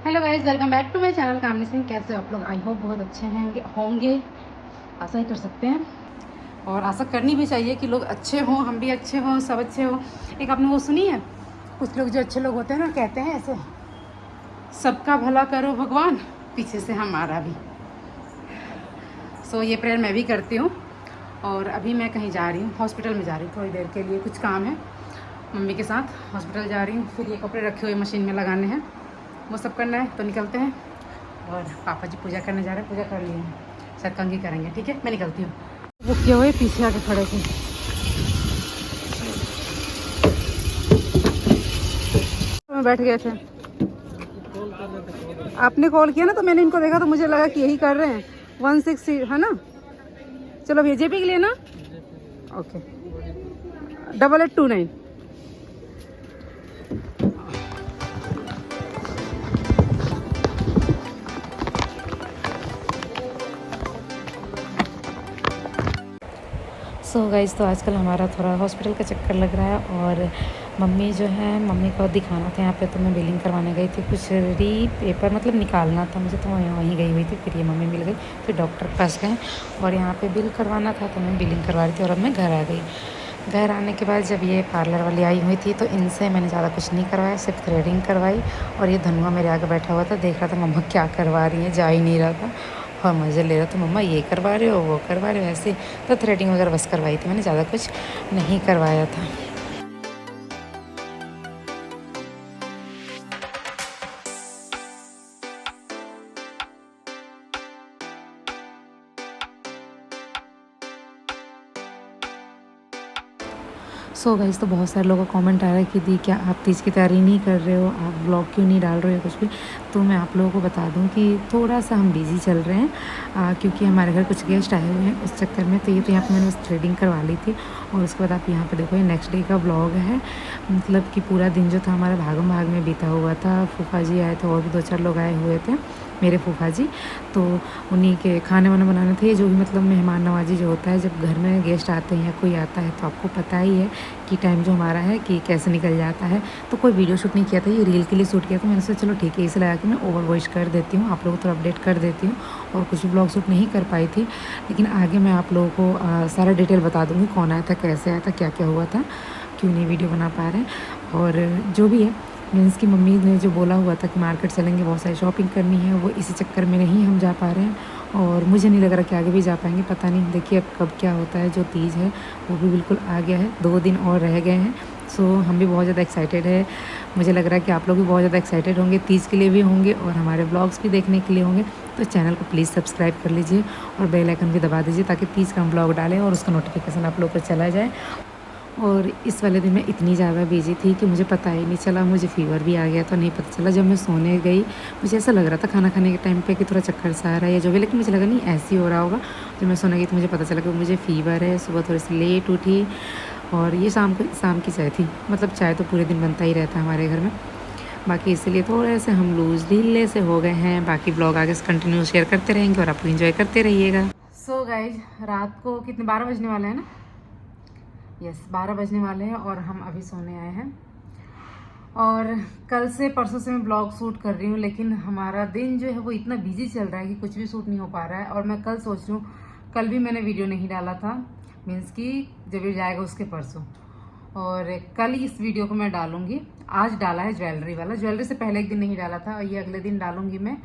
Hello guys, welcome back to my channel Kamni Singh. कैसे हो आप लोग? आई होप बहुत अच्छे हैं होंगे। आशा ही कर सकते हैं और आशा करनी भी चाहिए कि लोग अच्छे हों, हम भी अच्छे हों, सब अच्छे हों। एक आपने वो सुनी है, कुछ लोग जो अच्छे लोग होते हैं ना, कहते हैं ऐसे, सबका भला करो भगवान, पीछे से हमारा भी। सो ये प्रेयर मैं भी करती हूँ। और अभी मैं कहीं जा रही हूँ, हॉस्पिटल में जा रही हूँ थोड़ी देर के लिए, कुछ काम है मम्मी के साथ। हॉस्पिटल जा रही हूँ, फिर ये कपड़े रखे हुए मशीन में लगाने हैं, वो सब करना है, तो निकलते हैं। और पापा जी पूजा करने जा रहे हैं, पूजा कर लिए हैं, शायद कंघी करेंगे। ठीक है, मैं निकलती हूँ। वो किए हुए पीछे आके खड़े थे, में बैठ गए थे। आपने कॉल किया ना, तो मैंने इनको देखा तो मुझे लगा कि यही कर रहे हैं। 160 है ना? चलो भैया, जेपी के लिए ना। ओके, 8829। सो गाइज़, तो आजकल हमारा थोड़ा हॉस्पिटल का चक्कर लग रहा है। और मम्मी जो है, मम्मी को दिखाना था यहाँ पे, तो मैं बिलिंग करवाने गई थी। कुछ पेपर मतलब निकालना था मुझे, तो मैं वहीं गई हुई थी। फिर ये मम्मी मिल गई, फिर डॉक्टर के पास गए और यहाँ पे बिल करवाना था, तो मैं बिलिंग करवा रही थी और अब मैं घर आ गई। घर आने के बाद जब ये पार्लर वाली आई हुई थी, तो इनसे मैंने ज़्यादा कुछ नहीं करवाया, सिर्फ थ्रेडिंग करवाई। और ये धनुआ मेरे आगे बैठा हुआ था, देख रहा था मम्मा क्या करवा रही हैं, जा ही नहीं रहा था और मज़े ले रहा था। मम्मा ये करवा रहे हो, वो करवा रहे हो, ऐसे। तो थ्रेडिंग वगैरह बस करवाई थी मैंने, ज़्यादा कुछ नहीं करवाया था। सो गाइस, तो बहुत सारे लोगों का कमेंट आ रहा है कि दी क्या आप तीज की तैयारी नहीं कर रहे हो, आप ब्लॉग क्यों नहीं डाल रहे हो, कुछ भी। तो मैं आप लोगों को बता दूं कि थोड़ा सा हम बिज़ी चल रहे हैं, क्योंकि हमारे घर कुछ गेस्ट आए हुए हैं, उस चक्कर में। तो ये तो यहाँ पे मैंने बस थ्रेडिंग करवा ली थी। और उसके बाद आप यहाँ पे देखो, ये नेक्स्ट डे का ब्लॉग है। मतलब कि पूरा दिन जो था हमारा भागम भाग में बीता हुआ था। फूफा जी आए थे और भी 2-4 लोग आए हुए थे, मेरे फूफा जी। तो उन्हीं के खाने वाने बनाने थे, जो भी मतलब मेहमान नवाजी जो होता है जब घर में गेस्ट आते हैं या कोई आता है, तो आपको पता ही है कि टाइम जो हमारा है कि कैसे निकल जाता है। तो कोई वीडियो शूट नहीं किया था, ये रील के लिए शूट किया था। मैंने सोचा चलो ठीक है, इसे लगा कि मैं ओवर वॉइस कर देती हूँ, आप लोगों को तो अपडेट कर देती हूँ। और कुछ भी ब्लॉग शूट नहीं कर पाई थी, लेकिन आगे मैं आप लोगों को सारा डिटेल बता दूँगी, कौन आया था, कैसे आया था, क्या क्या हुआ था, क्यों नहीं वीडियो बना पा रहे हैं। और जो भी है, मीन्स की मम्मी ने जो बोला हुआ था कि मार्केट चलेंगे, बहुत सारी शॉपिंग करनी है, वो इसी चक्कर में नहीं हम जा पा रहे हैं। और मुझे नहीं लग रहा कि आगे भी जा पाएंगे, पता नहीं, देखिए अब कब क्या होता है। जो तीज है वो भी बिल्कुल आ गया है, 2 दिन और रह गए हैं। सो हम भी बहुत ज़्यादा एक्साइटेड है। मुझे लग रहा है कि आप लोग भी बहुत ज़्यादा एक्साइटेड होंगे, तीज के लिए भी होंगे और हमारे ब्लॉग्स भी देखने के लिए होंगे। तो चैनल को प्लीज़ सब्सक्राइब कर लीजिए और बेल आइकन भी दबा दीजिए, ताकि तीज का हम ब्लॉग डालें और उसका नोटिफिकेशन आप लोग को चला जाए। और इस वाले दिन मैं इतनी ज़्यादा बिजी थी कि मुझे पता ही नहीं चला, मुझे फ़ीवर भी आ गया था, नहीं पता चला। जब मैं सोने गई, मुझे ऐसा लग रहा था खाना खाने के टाइम पे कि थोड़ा चक्कर सा आ रहा है या जो भी, लेकिन मुझे लगा नहीं ऐसे ही हो रहा होगा। जब मैं सोने गई तो मुझे पता चला कि मुझे फ़ीवर है। सुबह थोड़ी सी लेट उठी और ये शाम की चाय थी। मतलब चाय तो पूरे दिन बनता ही रहता है हमारे घर में, बाकी इसलिए थोड़े से हम लूज ढीले से हो गए हैं। बाकी ब्लॉग आगे से कंटिन्यू शेयर करते रहेंगे और आप लोग इन्जॉय करते रहिएगा। सो गाइज, रात को कितने 12 बजने वाले हैं ना? यस, 12 बजने वाले हैं और हम अभी सोने आए हैं। और कल से परसों से मैं ब्लॉग शूट कर रही हूँ, लेकिन हमारा दिन जो है वो इतना बिजी चल रहा है कि कुछ भी शूट नहीं हो पा रहा है। और मैं कल सोच रही हूँ, कल भी मैंने वीडियो नहीं डाला था, मीन्स कि जब ये जाएगा उसके परसों, और कल इस वीडियो को मैं डालूंगी। आज डाला है ज्वेलरी वाला, ज्वेलरी से पहले एक दिन नहीं डाला था और ये अगले दिन डालूंगी मैं।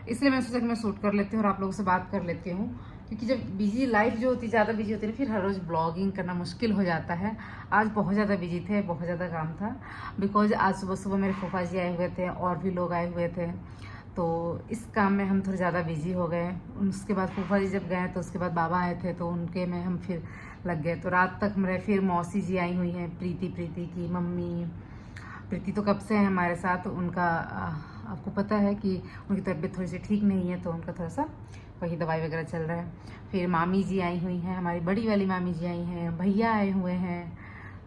इसलिए मैंने सोचा कि मैं शूट कर लेती हूँ और आप लोगों से बात कर लेती हूँ, क्योंकि जब बिजी लाइफ जो होती है, ज़्यादा बिजी होती है ना, फिर हर रोज़ ब्लॉगिंग करना मुश्किल हो जाता है। आज बहुत ज़्यादा बिजी थे, बहुत ज़्यादा काम था, बिकॉज आज सुबह सुबह मेरे फूफा जी आए हुए थे और भी लोग आए हुए थे, तो इस काम में हम थोड़े ज़्यादा बिजी हो गए। उसके बाद फूफा जी जब गए तो उसके बाद बाबा आए थे, तो उनके में हम फिर लग गए। तो रात तक मेरे फिर मौसी जी आई हुई हैं, प्रीति की मम्मी। प्रीति तो कब से है हमारे साथ, उनका आपको पता है कि उनकी तबीयत थोड़ी सी ठीक नहीं है, तो उनका थोड़ा सा वही दवाई वगैरह चल रहा है। फिर मामी जी आई हुई हैं, हमारी बड़ी वाली मामी जी आई हैं, भैया आए हुए हैं,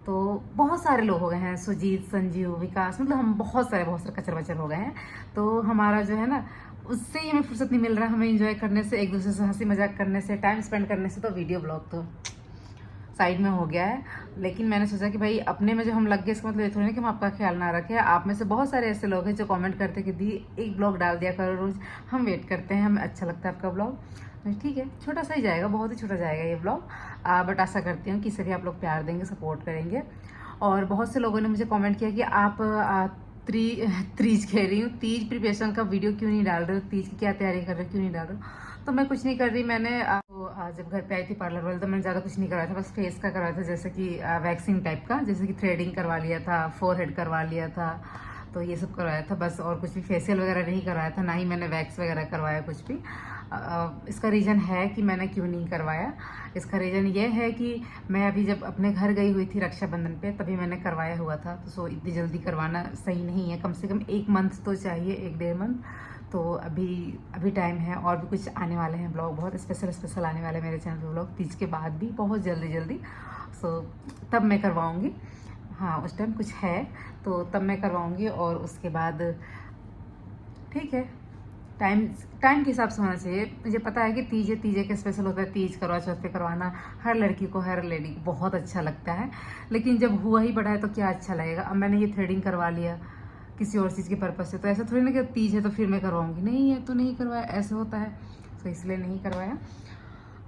तो बहुत सारे लोग हो गए हैं, सुजीत, संजीव, विकास, मतलब हम बहुत सारे कचर बचर हो गए हैं। तो हमारा जो है ना, उससे ही हमें फुर्सत नहीं मिल रहा, हमें एंजॉय करने से, एक दूसरे से हंसी मजाक करने से, टाइम स्पेंड करने से। तो वीडियो ब्लॉग तो साइड में हो गया है। लेकिन मैंने सोचा कि भाई अपने में जो हम लग गए इसका मतलब ये थोड़ी ना कि हम आपका ख्याल ना रखें। आप में से बहुत सारे ऐसे लोग हैं जो कमेंट करते हैं कि दी एक ब्लॉग डाल दिया करो रोज़, हम वेट करते हैं, हमें अच्छा लगता है आपका ब्लॉग। ठीक है, छोटा सा ही जाएगा, बहुत ही छोटा जाएगा ये ब्लॉग, बट आशा करती हूँ कि इसे भी आप लोग प्यार देंगे, सपोर्ट करेंगे। और बहुत से लोगों ने मुझे कमेंट किया कि आप तीज कह रही हूँ, तीज प्रिपरेशन का वीडियो क्यों नहीं डाल रहे हो, तीज की क्या तैयारी कर रहे हो, क्यों नहीं डाल रहे हो। तो मैं कुछ नहीं कर रही, मैंने जब घर पे आई थी पार्लर वाले तो मैंने ज़्यादा कुछ नहीं करवाया था, बस फेस का करवाया था, जैसे कि वैक्सिंग टाइप का, जैसे कि थ्रेडिंग करवा लिया था, फोरहेड करवा लिया था, तो ये सब करवाया था बस। और कुछ भी फेशियल वगैरह नहीं करवाया था, ना ही मैंने वैक्स वगैरह करवाया कुछ भी। इसका रीज़न है कि मैंने क्यों नहीं करवाया, इसका रीज़न ये है कि मैं अभी जब अपने घर गई हुई थी रक्षाबंधन पे तभी मैंने करवाया हुआ था, तो सो इतनी जल्दी करवाना सही नहीं है, कम से कम 1 मंथ तो चाहिए, 1-1.5 मंथ। तो अभी टाइम है, और भी कुछ आने वाले हैं ब्लॉग, बहुत स्पेशल आने वाले हैं मेरे चैनल पे ब्लॉग, तीज के बाद भी बहुत जल्दी। सो तब मैं करवाऊँगी, हाँ उस टाइम कुछ है तो तब मैं करवाऊँगी। और उसके बाद ठीक है, टाइम के हिसाब से होना चाहिए। मुझे पता है कि तीज के स्पेशल होता है, तीज करवा चौथ पे करवाना हर लड़की को, हर लेडी को बहुत अच्छा लगता है, लेकिन जब हुआ ही बड़ा है तो क्या अच्छा लगेगा। अब मैंने ये थ्रेडिंग करवा लिया किसी और चीज़ के पर्पज़ से, तो ऐसा थोड़ी ना कि तीज है तो फिर मैं करवाऊँगी, नहीं है तो नहीं करवाया, ऐसे होता है, तो इसलिए नहीं करवाया।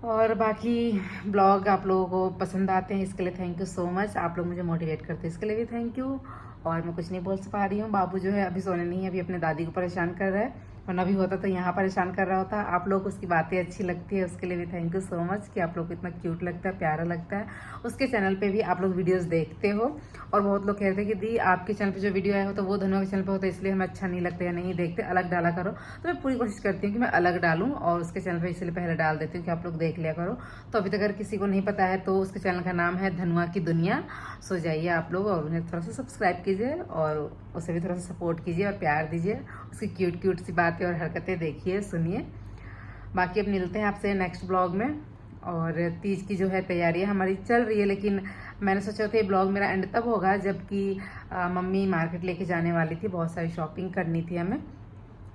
और बाकी ब्लॉग आप लोगों को पसंद आते हैं, इसके लिए थैंक यू सो मच, आप लोग मुझे मोटिवेट करते हैं, इसके लिए भी थैंक यू। और मैं कुछ नहीं बोल पा रही हूँ, बाबू जो है अभी सोने नहीं है, अभी अपने दादी को परेशान कर रहा है, वरना भी होता तो यहाँ परेशान कर रहा होता। आप लोग को उसकी बातें अच्छी लगती है, उसके लिए भी थैंक यू सो मच कि आप लोग को इतना क्यूट लगता है, प्यारा लगता है। उसके चैनल पे भी आप लोग वीडियोस देखते हो, और बहुत लोग कहते हैं कि दी आपके चैनल पे जो वीडियो आया हो तो वो धनुआ के चैनल पे होता है, इसलिए हमें अच्छा नहीं लगता या नहीं देखते, अलग डाला करो। तो मैं पूरी कोशिश करती हूँ कि मैं अलग डालूँ, और उसके चैनल पर इसलिए पहले डाल देती हूँ कि आप लोग देख लिया करो। तो अभी तक अगर किसी को नहीं पता है तो उसके चैनल का नाम है धनुआ की दुनिया। सो जाइए आप लोग और उन्हें थोड़ा सा सब्सक्राइब कीजिए, और उसे भी थोड़ा सा सपोर्ट कीजिए और प्यार दीजिए, उसकी क्यूट सी बातें और हरकतें देखिए, सुनिए। बाकी अब मिलते हैं आपसे नेक्स्ट ब्लॉग में। और तीज की जो है तैयारियां हमारी चल रही है, लेकिन मैंने सोचा था ये ब्लॉग मेरा एंड तब होगा जबकि मम्मी मार्केट लेके जाने वाली थी, बहुत सारी शॉपिंग करनी थी हमें,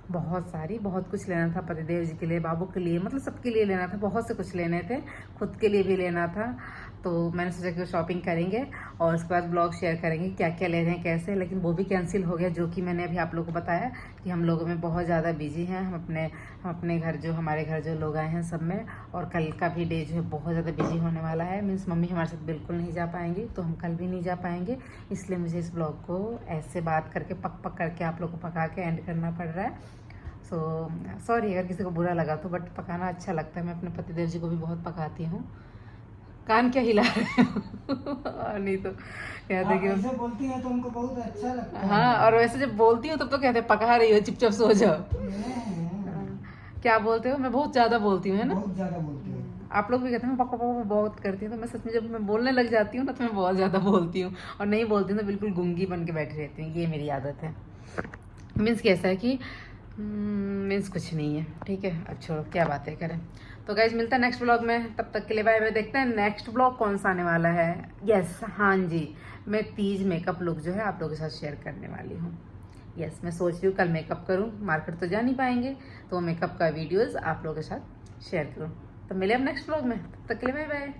बहुत कुछ लेना था, पतिदेव जी के लिए, बाबू के लिए, मतलब सबके लिए लेना था, बहुत से कुछ लेने थे, खुद के लिए भी लेना था। तो मैंने सोचा कि वो शॉपिंग करेंगे और उसके बाद ब्लॉग शेयर करेंगे क्या क्या ले रहे हैं कैसे, लेकिन वो भी कैंसिल हो गया, जो कि मैंने अभी आप लोगों को बताया कि हम लोगों में बहुत ज़्यादा बिजी हैं, हम अपने घर जो हमारे घर जो लोग आए हैं सब में, और कल का भी डे जो है बहुत ज़्यादा बिजी होने वाला है, मीन्स मम्मी हमारे साथ बिल्कुल नहीं जा पाएंगी, तो हम कल भी नहीं जा पाएंगे, इसलिए मुझे इस ब्लॉग को ऐसे बात करके पक करके आप लोग को पका के एंड करना पड़ रहा है। सो सॉरी अगर किसी को बुरा लगा तो, बट पकाना अच्छा लगता है, मैं अपने पतिदेव जी को भी बहुत पकाती हूँ। कान क्या हिला रहे हो नहीं तो कहते कि ऐसे बोलती है तो उनको बहुत अच्छा लगता है। हाँ, और वैसे जब बोलती हूँ तब तो कहते पका रही हो, चुपचाप सो जाओ। क्या बोलते हो, मैं बहुत ज्यादा बोलती हूँ, है ना? बहुत ज्यादा बोलती हूँ। आप लोग भी कहते हैं मैं पका पका बहुत करती हूँ, तो मैं सच में जब मैं बोलने लग जाती हूँ ना तो मैं बहुत ज्यादा बोलती हूँ, और नहीं बोलती हूँ तो बिल्कुल गूंगी बन के बैठी रहती हूँ, ये मेरी आदत है। मीन्स कैसा है कि मीन्स कुछ नहीं है, ठीक है, अब छोड़ो क्या बातें करें। तो गाइज मिलता है नेक्स्ट ब्लॉग में, तब तक के लिए बाय बाय। देखते हैं नेक्स्ट ब्लॉग कौन सा आने वाला है। यस हाँ जी, मैं तीज मेकअप लुक जो है आप लोगों के साथ शेयर करने वाली हूँ। यस, मैं सोच रही हूँ कल मेकअप करूँ, मार्केट तो जा नहीं पाएंगे, तो मेकअप का वीडियोज़ आप लोगों के साथ शेयर करूँ। तो मिले अब नेक्स्ट ब्लॉग में, तब तक के लिए बाय बाय।